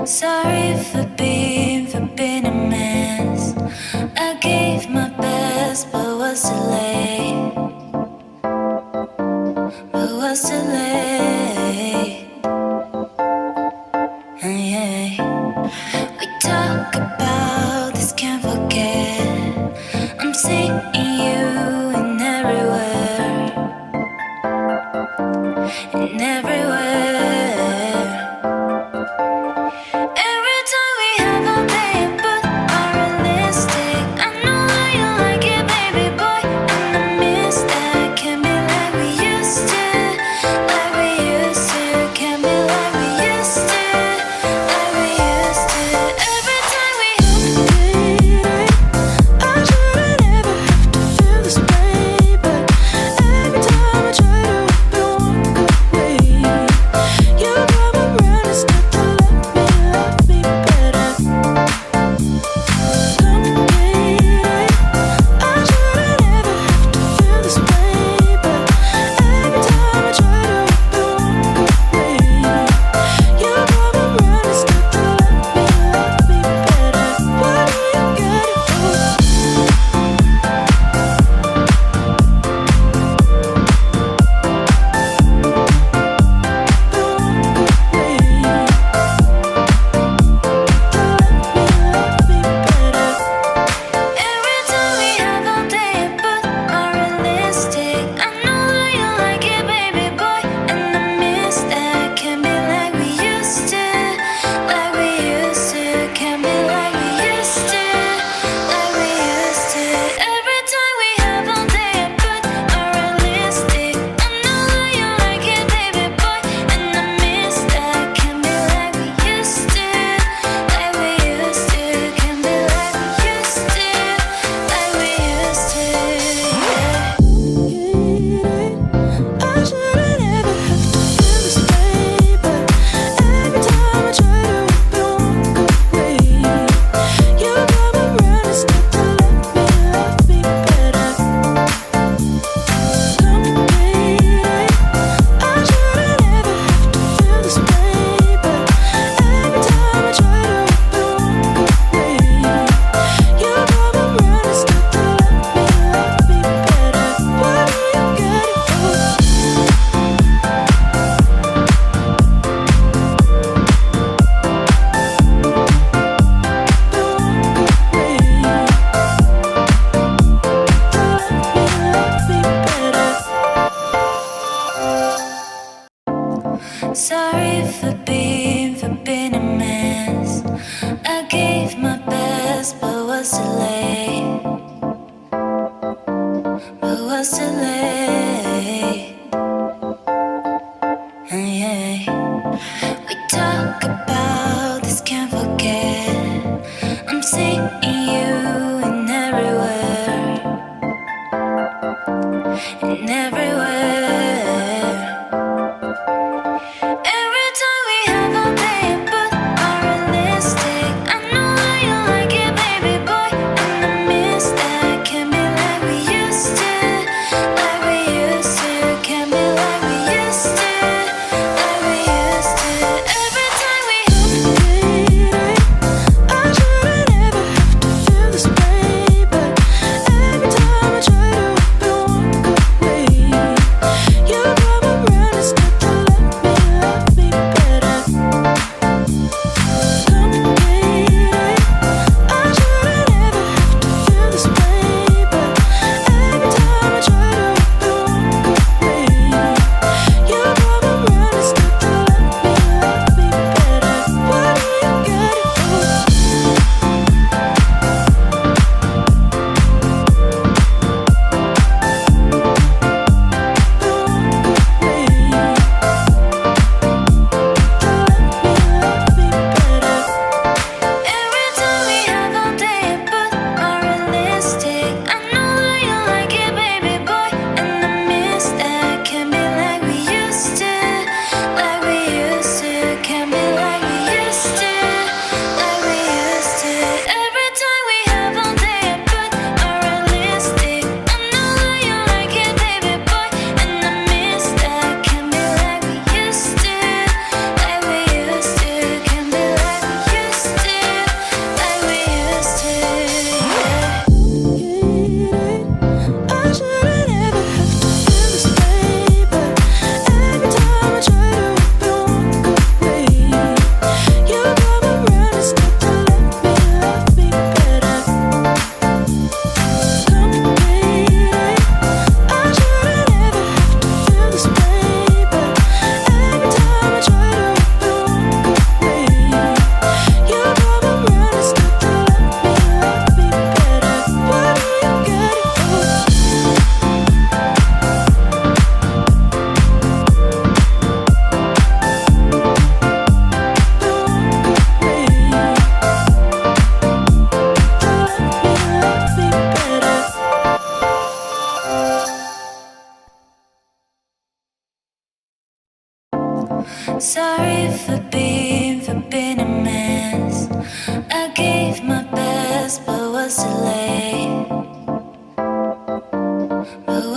Sorry for being a mess. I gave my best, but was too late. But was too late. Yeah. We talk about this, can't forget. I'm seeing you in everywhere, in everywhere. Every time we have a day, but unrealistic. I know how you like it, baby boy, and I miss that. Can't be like we used to, like we used to. Can't be like we used to, like we used to.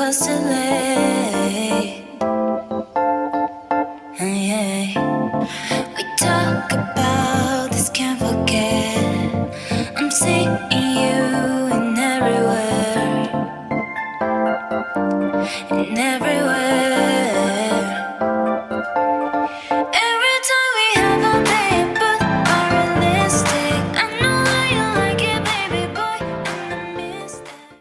was too late. Yeah. We talk about this, can't forget. I'm seeing